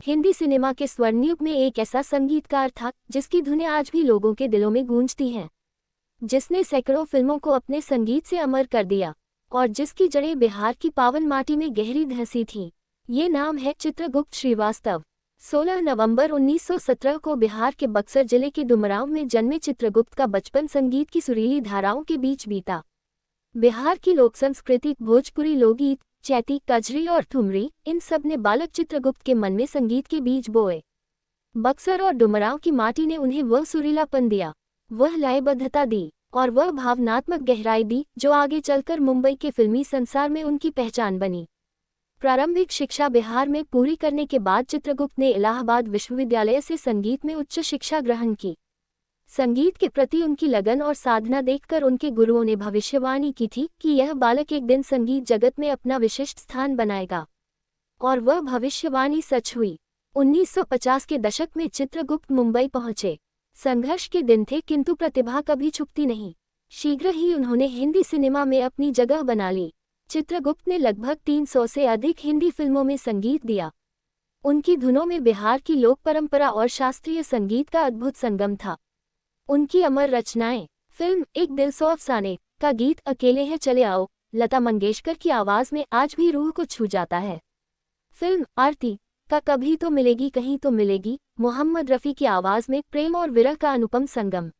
Hindi cinema के स्वर्णयुग में एक ऐसा संगीतकार था जिसकी धुनें आज भी लोगों के दिलों में गूंजती हैं, जिसने सैकड़ों फिल्मों को अपने संगीत से अमर कर दिया और जिसकी जड़ें बिहार की पावन माटी में गहरी धंसी थीं। ये नाम है चित्रगुप्त श्रीवास्तव। 16 नवंबर 1917 को बिहार के बक्सर जिले के डुमरांव में जन्मे चित्रगुप्त का बचपन संगीत की सुरीली धाराओं के बीच बीता। बिहार की लोक संस्कृति, भोजपुरी लोकगीत, चैती, कजरी और ठुमरी, इन सब ने बालक चित्रगुप्त के मन में संगीत के बीज बोए। बक्सर और डुमरांव की माटी ने उन्हें वह सुरीलापन दिया, वह लयबद्धता दी और वह भावनात्मक गहराई दी जो आगे चलकर मुंबई के फिल्मी संसार में उनकी पहचान बनी। प्रारंभिक शिक्षा बिहार में पूरी करने के बाद चित्रगुप्त ने इलाहाबाद विश्वविद्यालय से संगीत में उच्च शिक्षा ग्रहण की। संगीत के प्रति उनकी लगन और साधना देखकर उनके गुरुओं ने भविष्यवाणी की थी कि यह बालक एक दिन संगीत जगत में अपना विशिष्ट स्थान बनाएगा, और वह भविष्यवाणी सच हुई। 1950 के दशक में चित्रगुप्त मुंबई पहुंचे। संघर्ष के दिन थे, किंतु प्रतिभा कभी छुपती नहीं। शीघ्र ही उन्होंने हिंदी सिनेमा में अपनी जगह बना ली। चित्रगुप्त ने लगभग 300 से अधिक हिंदी फिल्मों में संगीत दिया। उनकी धुनों में बिहार की लोक परंपरा और शास्त्रीय संगीत का अद्भुत संगम था। उनकी अमर रचनाएं, फिल्म एक दिल सौ अफसाने का गीत अकेले हैं चले आओ, लता मंगेशकर की आवाज में आज भी रूह को छू जाता है। फिल्म आरती का कभी तो मिलेगी कहीं तो मिलेगी, मोहम्मद रफ़ी की आवाज में प्रेम और विरह का अनुपम संगम।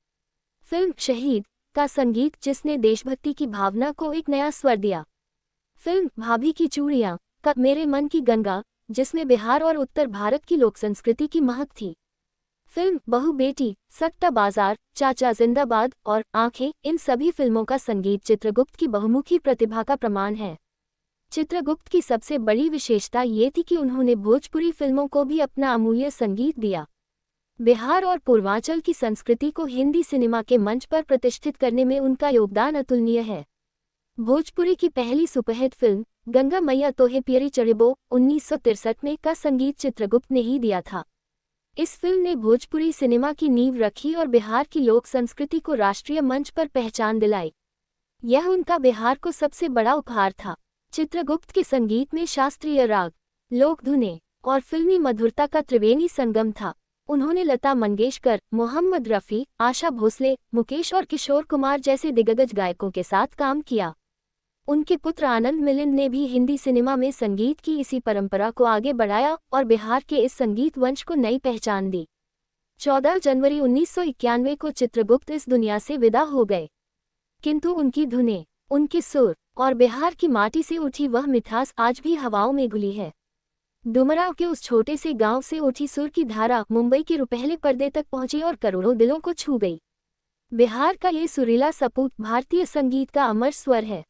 फिल्म शहीद का संगीत जिसने देशभक्ति की भावना को एक नया स्वर दिया। फिल्म भाभी की चूड़ियां का मेरे मन की गंगा, जिसमें बिहार और उत्तर भारत की लोक संस्कृति की महक थी। फिल्म बहू बेटी, सट्टा बाजार, चाचा जिंदाबाद और आंखें, इन सभी फिल्मों का संगीत चित्रगुप्त की बहुमुखी प्रतिभा का प्रमाण है। चित्रगुप्त की सबसे बड़ी विशेषता ये थी कि उन्होंने भोजपुरी फिल्मों को भी अपना अमूल्य संगीत दिया। बिहार और पूर्वांचल की संस्कृति को हिंदी सिनेमा के मंच पर प्रतिष्ठित करने में उनका योगदान अतुलनीय है। भोजपुरी की पहली सुपरहिट फिल्म गंगा मैया तोहे प्यारी चढ़िबो 1963 में का संगीत चित्रगुप्त ने ही दिया था। इस फिल्म ने भोजपुरी सिनेमा की नींव रखी और बिहार की लोक संस्कृति को राष्ट्रीय मंच पर पहचान दिलाई। यह उनका बिहार को सबसे बड़ा उपहार था। चित्रगुप्त के संगीत में शास्त्रीय राग, लोक धुनें और फिल्मी मधुरता का त्रिवेणी संगम था। उन्होंने लता मंगेशकर, मोहम्मद रफ़ी, आशा भोसले, मुकेश और किशोर कुमार जैसे दिग्गज गायकों के साथ काम किया। उनके पुत्र आनंद मिलिंद ने भी हिंदी सिनेमा में संगीत की इसी परंपरा को आगे बढ़ाया और बिहार के इस संगीत वंश को नई पहचान दी। 14 जनवरी 1991 को चित्रगुप्त इस दुनिया से विदा हो गए, किंतु उनकी धुनें, उनके सुर और बिहार की माटी से उठी वह मिठास आज भी हवाओं में घुली है। डुमरांव के उस छोटे से गांव से उठी सुर की धारा मुंबई के रुपहले पर्दे तक पहुंची और करोड़ों दिलों को छू गई। बिहार का ये सुरीला सपूत भारतीय संगीत का अमर स्वर है।